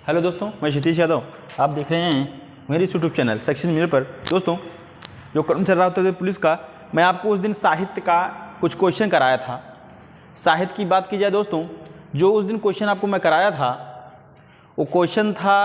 Hello दोस्तों, मैं क्षितिज यादव। आप देख रहे हैं मेरी यूट्यूब चैनल सक्सेस मिरर पर। दोस्तों, जो क्रम चल रहा होता है पुलिस का, मैं आपको उस दिन साहित्य का कुछ क्वेश्चन कराया था। साहित्य की बात की जाए दोस्तों, जो उस दिन क्वेश्चन आपको मैं कराया था वो क्वेश्चन था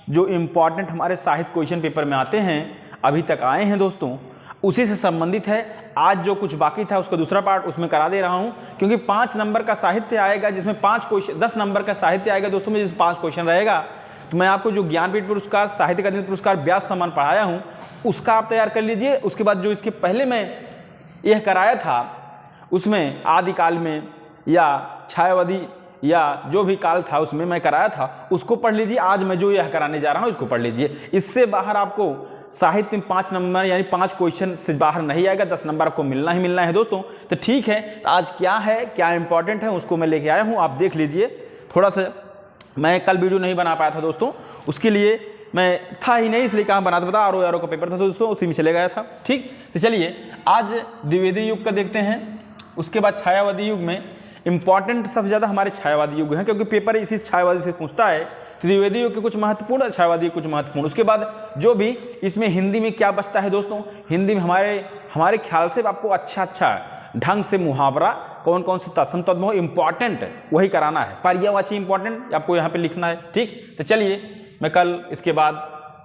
जो इम्पॉर्टेंट हमारे साहित्य क्वेश्चन पेपर में आते हैं, अभी तक आए हैं दोस्तों, उसी से संबंधित है। आज जो कुछ बाकी था उसका दूसरा पार्ट उसमें करा दे रहा हूं, क्योंकि 5 नंबर का साहित्य आएगा जिसमें 5 क्वेश्चन, 10 नंबर का साहित्य आएगा दोस्तों में, जिसमें 5 क्वेश्चन रहेगा। तो मैं आपको जो ज्ञानपीठ पुरस्कार, साहित्य अकादमी पुरस्कार, व्यास सम्मान पढ़ाया हूं उसका आप तैयार कर लीजिए। उसके बाद जो इसके पहले मैं यह कराया था उसमें आदिकाल में या छायावादी या जो भी काल था उसमें मैं कराया था, उसको पढ़ लीजिए। आज मैं जो यह कराने जा रहा हूँ इसको पढ़ लीजिए। इससे बाहर आपको साहित्य में 5 नंबर यानी 5 क्वेश्चन से बाहर नहीं आएगा, 10 नंबर आपको मिलना ही मिलना है दोस्तों। तो ठीक है, तो आज क्या है, क्या इंपॉर्टेंट है उसको मैं लेके आया हूँ, आप देख लीजिए। थोड़ा सा मैं कल वीडियो नहीं बना पाया था दोस्तों, उसके लिए मैं था ही नहीं, इसलिए कहाँ बनाता पता आर का पेपर था दोस्तों, उसी में चले गया था। ठीक, तो चलिए आज द्विवेदी युग का देखते हैं। उसके बाद छायावादी युग में इंपॉर्टेंट सबसे ज़्यादा हमारे छायावादी युग हैं, क्योंकि पेपर इसी छायावादी से पूछता है। द्विवेदी युग के कुछ महत्वपूर्ण, छायावादी कुछ महत्वपूर्ण। उसके बाद जो भी इसमें हिंदी में क्या बचता है दोस्तों, हिंदी में हमारे ख्याल से आपको अच्छा ढंग से मुहावरा कौन कौन से तत्सम तद्भव इंपॉर्टेंट वही कराना है। पर्यायवाची इंपॉर्टेंट आपको यहाँ पे लिखना है। ठीक, तो चलिए मैं कल इसके बाद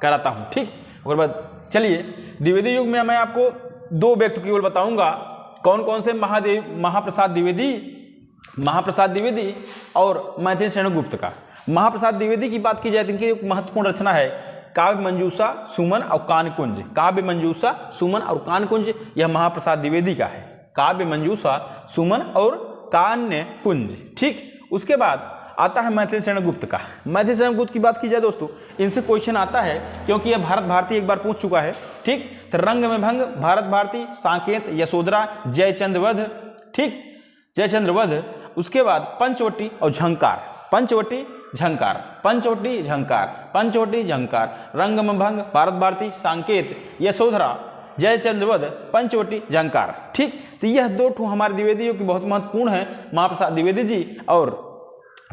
कराता हूँ। ठीक, उसके बाद चलिए द्विवेदी युग में मैं आपको 2 व्यक्ति केवल बताऊँगा, कौन कौन से, महाप्रसाद द्विवेदी और मैथिली शरण गुप्त का। महाप्रसाद द्विवेदी की बात की जाए तो इनकी एक महत्वपूर्ण रचना है काव्य मंजूषा, सुमन और कानकुंज। काव्य मंजूषा, सुमन और कानकुंज यह महाप्रसाद द्विवेदी का है। काव्य मंजूषा, सुमन और कान्यकुंज। ठीक, उसके बाद आता है मैथिली शरण गुप्त का। मैथिली शरण गुप्त की बात की जाए दोस्तों, इनसे क्वेश्चन आता है क्योंकि यह भारत भारती एक बार पूछ चुका है। ठीक, तो रंग में भंग, भारत भारती, साकेत, यशोधरा, जयचंद्र वध। ठीक, जयचंद्र वध। उसके बाद पंचवटी और झंकार, पंचवटी झंकार, पंचवटी झंकार, पंचवटी झंकार, रंग में भंग, भारत भारती, सांकेत, यशोधरा, जयचंद्र वध, पंचवटी झंकार। ठीक, तो यह 2 हमारे द्विवेदी युग की बहुत महत्वपूर्ण है, महाप्रसाद द्विवेदी जी और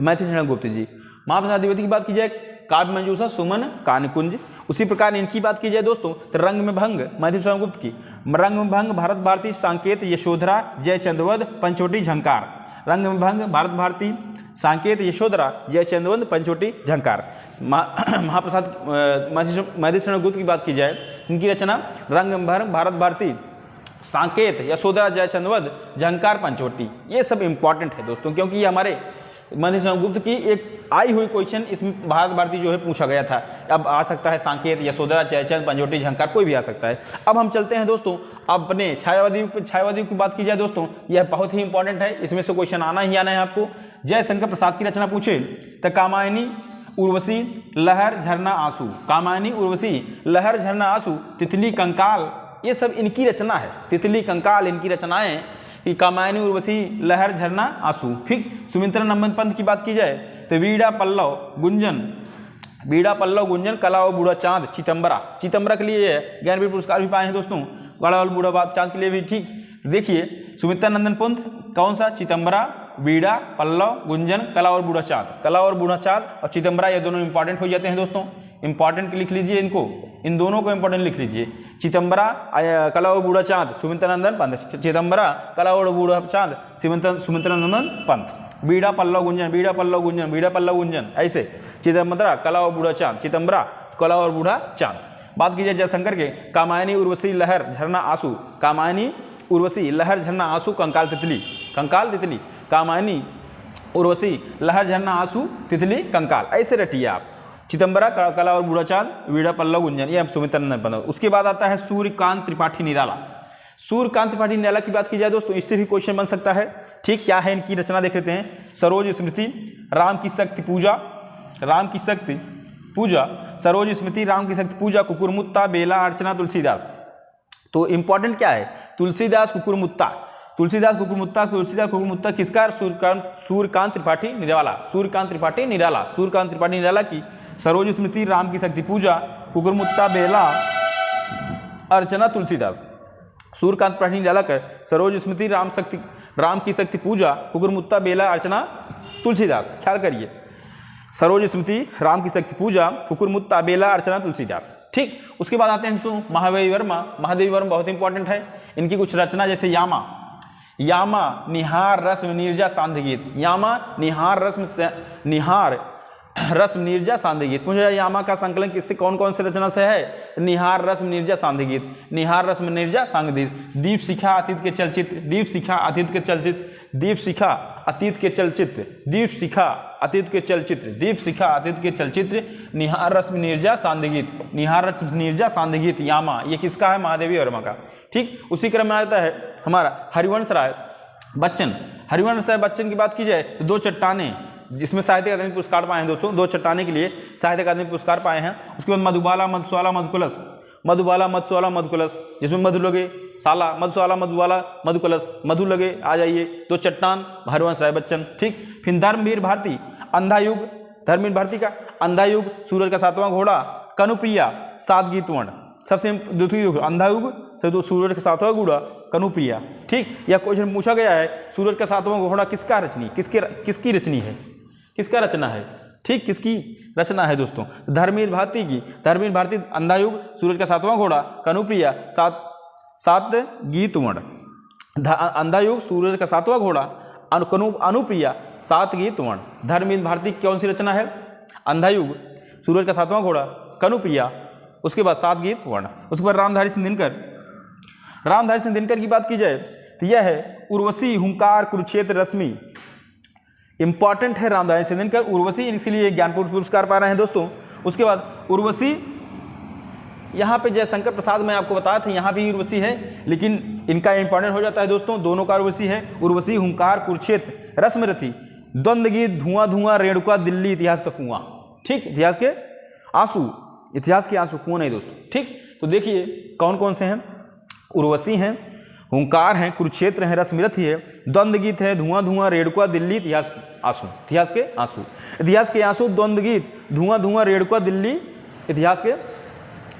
मैथिली शरण गुप्त जी। महाप्रसाद द्विवेदी की बात की जाए काव्य मंजूषा, सुमन, कानकुंज। उसी प्रकार इनकी बात की जाए दोस्तों तो रंग में भंग, मैथिली शरण गुप्त की, रंग में भंग, भारत भारती, सांकेत, यशोधरा, जयचंद्र वध, पंचवटी झंकार। रंग में भंग, भारत भारती, सांकेत, यशोधरा, जयचंद्र वध, पंचवटी झंकार। महाप्रसाद मैथिली शरण गुप्त की बात की जाए, इनकी रचना रंग में भंग, भारत भारती, सांकेत, यशोधरा, जयचंद्र वध, झंकार, पंचवटी। ये सब इंपॉर्टेंट है दोस्तों, क्योंकि ये हमारे मैथिली शरण गुप्त की एक आई हुई क्वेश्चन इसमें भारत भारती जो है पूछा गया था। अब आ सकता है सांकेत, यशोधरा, जयचंद्र, पंचवटी झंकार, कोई भी आ सकता है। अब हम चलते हैं दोस्तों अपने छायावादी युग पे। छायावादी युग की बात की जाए दोस्तों, यह बहुत ही इंपॉर्टेंट है, इसमें से क्वेश्चन आना ही आना है आपको। जयशंकर प्रसाद की रचना पूछे तो कामायनी, उर्वशी, लहर, झरना, आंसू। कामायनी, उर्वशी, लहर, झरना, आंसू, तितली, कंकाल, ये सब इनकी रचना है। तितली, कंकाल इनकी रचनाएं कि कामायनी, उर्वशी, लहर, झरना, आंसू। ठीक, सुमित्रा नंदन पंत की बात की जाए तो वीड़ा, पल्लव, गुंजन, वीड़ा, पल्लव, गुंजन, कला और बूढ़ा चांद, चितंबरा। चितंबरा के लिए ज्ञानपीठ पुरस्कार भी पाए हैं दोस्तों, कला और बूढ़ा चांद के लिए भी। ठीक, देखिए सुमित्रा नंदन पंत कौन सा, चितंबरा, वीड़ा, पल्लव, गुंजन, कला और बूढ़ा चांद। कला और बूढ़ा चांद और चितंबरा ये दोनों इंपॉर्टेंट हो जाते हैं दोस्तों। इंपॉर्टेंट लिख लीजिए इनको, इन दोनों को इंपॉर्टेंट लिख लीजिए। चितंबरा, कला और बूढ़ा चांद, सुमित्रा नंदन पंत। चिदंबरा, कला और बूढ़ा चांद, सुमित्रा नंदन पंत। वीड़ा, पल्लव, गुंजन, वीड़ा, पल्लव, गुंजन, वीड़ा, पल्लव, गुंजन, ऐसे। चिदंबरा, कला और बूढ़ा चांद, चिदंबरा, कला और बूढ़ा चांद। बात की जाए जयशंकर के, कामायनी, उर्वशी, लहर, झरना, आंसू। कामायनी, उर्वशी, लहर, झरना, आंसू, कंकाल, तितली। कंकाल, तितली, कामायनी, उर्वशी, लहर, झरना, आंसू, तितली, कंकाल, ऐसे रटिए आप। चिदंबरा, कला और बूढ़ा चांद, वीड़ा, पल्लव, गुंजन, ये सुमित्रा नंदन पंत। उसके बाद आता है सूर्यकांत त्रिपाठी निराला। सूर्यकांत त्रिपाठी निराला की बात की जाए दोस्तों, इससे भी क्वेश्चन बन सकता है। ठीक, क्या है इनकी रचना देख लेते हैं। सरोज स्मृति, राम की शक्ति पूजा, राम की शक्ति पूजा, सरोज स्मृति, राम की शक्ति पूजा, कुकुरमुत्ता, बेला, अर्चना, तुलसीदास। तो इंपॉर्टेंट क्या है, तुलसीदास, कुकुरमुत्ता, तुलसीदास कुकुरमुत्ता किसका, सूर्यकांत त्रिपाठी निराला। सूर्यकांत त्रिपाठी निराला, सूर्यकांत त्रिपाठी निराला की सरोज स्मृति, राम की शक्ति पूजा, कुकुरमुत्ता, बेला, अर्चना, तुलसीदास। सूर्यकांत त्रिपाठी निराला कर सरोज स्मृति, राम की शक्ति पूजा, कुकुरमुत्ता, बेला, अर्चना, तुलसीदास। ख्याल करिए, सरोज स्मृति, राम की शक्ति पूजा, कुकुरमुत्ता, बेला, अर्चना, तुलसीदास। ठीक, उसके बाद आते हैं तो महादेवी वर्मा। महादेवी वर्मा बहुत इंपॉर्टेंट है। इनकी कुछ रचना जैसे यामा, यामा निहार रस्म नीरजा सांध्य गीत, यामा निहार रस्म नीरजा सांध्य गीत। मुझे यामा का संकलन किससे कौन कौन से रचना से है? निहार रस्म नीरजा सांध्य गीत, निहार रस्म नीरजा सांध्य गीत, दीप शिखा अतीत के चलचित्र, दीप शिखा अतीत के चलचित्र, दीप शिखा अतीत के चलचित्र, दीप शिखा अतीत के चलचित्र, दीप शिखा अतीत के चलचित्र, निहार रस्म नीरजा सांध्य गीत, निहार रस्म नीरजा सांध्य गीत, यामा। ये किसका है? महादेवी वर्मा का। ठीक, उसी क्रम में आता है हमारा हरिवंश राय बच्चन। हरिवंश राय बच्चन की बात की जाए तो दो चट्टानें, जिसमें साहित्य अकादमी पुरस्कार पाए हैं दोस्तों, दो चट्टाने के लिए साहित्य अकादमी पुरस्कार पाए हैं। उसके बाद मधुबाला, मधुशाला, मधुकलश, मधुबाला, मधुशाला, मधुकलश, जिसमें मधु लगे साला, मधुशाला, मधुबाला, मधुकलश, मधु लगे आ जाइए, दो चट्टान, हरिवंश राय बच्चन। ठीक, फिर धर्मवीर भारती, अंधा युग, धर्मवीर भारती का अंधा युग, सूरज का सातवां घोड़ा, कनुप्रिया, सात गीत वर्ण। सबसे दूसरी अंधा युग से तो सूरज का सातवां घोड़ा, कनुप्रिया। ठीक, यह क्वेश्चन पूछा गया है, सूरज का सातवां घोड़ा किसका रचनी, किसकी रचनी है, किसका रचना है? ठीक, किसकी रचना है दोस्तों? धर्मवीर भारती की। धर्मवीर भारती, अंधा युग, सूरज का सातवां घोड़ा, कनुप्रिया, सात गीत वर्ण। अंधा युग, सूरज का सातवां घोड़ा, अनुप्रिया, सात गीत वर्ण। धर्मवीर भारती की कौन सी रचना है? अंधा युग, सूरज का सातवां घोड़ा, कनुप्रिया, उसके बाद सात गीत वर्ण। उसके बाद रामधारी सिंह दिनकर। रामधारी सिंह दिनकर की बात की जाए तो यह है उर्वशी, हुंकार, कुरुक्षेत्र, रश्मि। इंपॉर्टेंट है रामधारी सिंह दिनकर, उर्वशी, इनके लिए ज्ञानपीठ पुरस्कार पा रहे हैं दोस्तों। उसके बाद उर्वशी, यहाँ पे जयशंकर प्रसाद मैं आपको बताया था, यहाँ भी उर्वशी है, लेकिन इनका इंपॉर्टेंट हो जाता है दोस्तों, दोनों का उर्वशी है। उर्वशी, हुंकार, कुरुक्षेत्र, रश्मिरथी, द्वंद्व गीत, धुआं धुआं, रेणुका, दिल्ली, इतिहास का कुआं। ठीक, इतिहास के आंसू, इतिहास के आंसू कुआं नहीं दोस्तों। ठीक, तो देखिए कौन कौन से हैं? उर्वशी हैं, हुंकार हैं, कुरुक्षेत्र हैं, रश्मिरथी है, द्वंद्व गीत है, धुआं धुआं, रेणुका, दिल्ली, इतिहास आंसू, इतिहास के आंसू, इतिहास के आंसू, द्वंद्व गीत, धुआं धुआं, रेणुका, दिल्ली, इतिहास के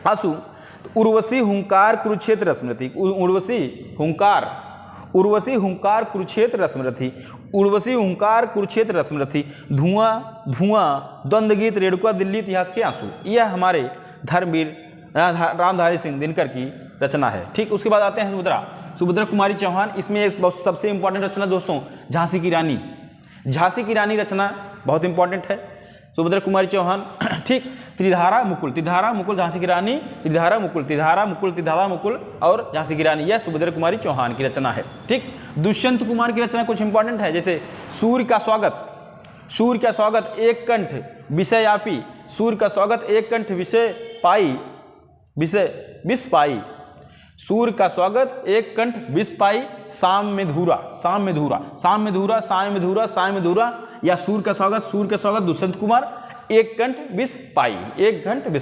आंसू। तो उर्वशी, हुंकार, कुरुक्षेत्र, रश्मिरथी, उर्वशी, हुंकार, उर्वशी, हुंकार, कुरुक्षेत्र, रश्मिरथी, उर्वशी, हुंकार, कुरुक्षेत्र, रश्मिरथी, धुआं धुआं, द्वंद्व गीत, रेणुका, दिल्ली, इतिहास के आंसू। यह हमारे धर्मवीर रामधारी सिंह दिनकर की रचना है। ठीक, उसके बाद आते हैं सुभद्रा कुमारी चौहान। इसमें एक सबसे इंपॉर्टेंट रचना दोस्तों झांसी की रानी। झांसी की रानी रचना बहुत इंपॉर्टेंट है, सुभद्रा कुमारी चौहान। ठीक, त्रिधारा मुकुल, झांसी की रानी, त्रिधारा मुकुल और झांसी की रानी, यह सुभद्रा कुमारी चौहान की रचना है। ठीक, दुष्यंत कुमार की रचना कुछ इंपॉर्टेंट है, जैसे सूर्य का स्वागत, एक कंठ विषय आपी, सूर्य का स्वागत, एक कंठ विषय पाई, विष पाई, सूर्य का स्वागत, एक कंठ विष पाई, शाम में धूरा, या सूर्य का स्वागत, दुष्यंत कुमार, एक कंठ विष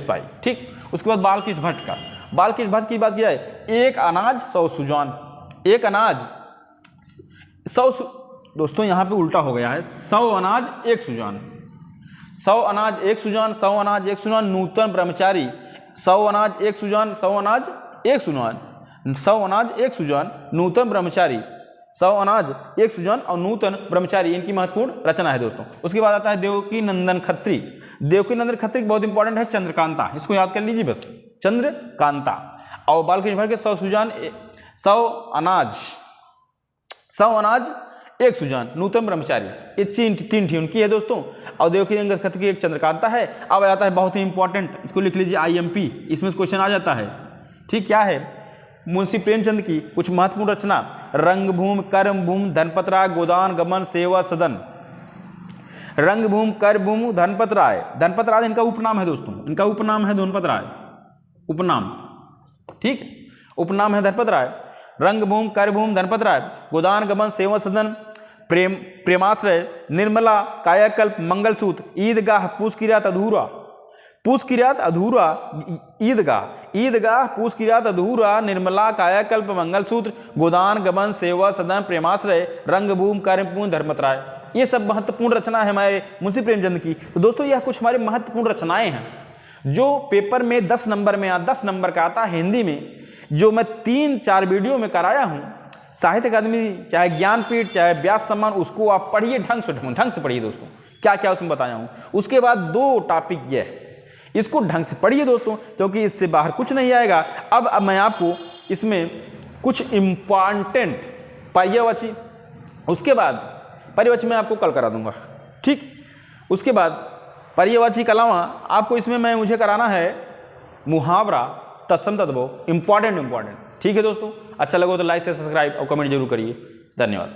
पाई। ठीक, उसके बाद बालकृष्ण भट्ट की बात की जाए, एक अनाज 100 सुजान, एक अनाज 100, दोस्तों यहाँ पे उल्टा हो गया है, 100 अनाज 1 सुजान, 100 अनाज 1 सुजान, 100 अनाज 1 सुजान, नूतन ब्रह्मचारी, 100 अनाज 1 सुजान, 100 अनाज 1 सुजान, 100 अनाज 1 सुजान, नूतन ब्रह्मचारी, 100 अनाज 1 सुजान और नूतन ब्रह्मचारी, इनकी महत्वपूर्ण रचना है दोस्तों। उसके बाद आता है देवकी नंदन खत्री। देवकी नंदन खत्री बहुत इंपॉर्टेंट है, चंद्रकांता, इसको याद कर लीजिए बस, चंद्रकांता। और बालकृष्ण भट्ट के 100 सुजान, 100 अनाज 1 सुजान, नूतन ब्रह्मचारी, ये तीन थी उनकी है दोस्तों। और देवकी नंदन खत्री की एक चंद्रकांता है। अब आता है बहुत ही इंपॉर्टेंट, इसको लिख लीजिए IMP, इसमें क्वेश्चन आ जाता है। ठीक, क्या है? मुंशी प्रेमचंद की कुछ महत्वपूर्ण रचना, रंगभूमि, कर्मभूमि, धनपतराय, गोदान गमन, सेवा सदन। रंगभूमि, कर्मभूमि, धनपत राय इनका उपनाम है दोस्तों, इनका उपनाम है धनपत राय, उपनाम। ठीक, उपनाम है धनपत राय। रंगभूमि, कर्मभूमि, धनपत राय, गोदान गमन, सेवा सदन, प्रेमाश्रय, निर्मला, कायाकल्प, मंगलसूत्र, ईदगाह, पूछकिरात अधूरा, ईदगाह, पूछकिरात अधूरा, निर्मला, कायाकल्प, मंगलसूत्र, गोदान गमन, सेवा सदन, प्रेमाश्रय, रंगभूमि, कर्मभूमि, धर्मत राय, ये सब महत्वपूर्ण रचना है हमारे मुंशी प्रेमचंद की। तो दोस्तों यह कुछ हमारे महत्वपूर्ण रचनाएं हैं जो पेपर में 10 नंबर का आता है हिंदी में, जो मैं 3-4 वीडियो में कराया हूँ। साहित्य अकादमी, चाहे ज्ञानपीठ, चाहे व्यास सम्मान, उसको आप पढ़िए, ढंग से पढ़िए दोस्तों, क्या क्या उसमें बताया हूँ। उसके बाद 2 टॉपिक ये है, इसको ढंग से पढ़िए दोस्तों, क्योंकि इससे बाहर कुछ नहीं आएगा। अब मैं आपको इसमें कुछ इम्पॉर्टेंट पर्यायवाची, उसके बाद पर्यायवाची मैं आपको कल करा दूंगा, ठीक। उसके बाद पर्यायवाची के अलावा आपको इसमें मुझे कराना है मुहावरा, तत्सम तद्भव, इंपॉर्टेंट, ठीक है दोस्तों। अच्छा लगा तो लाइक से सब्सक्राइब और कमेंट जरूर करिए। धन्यवाद।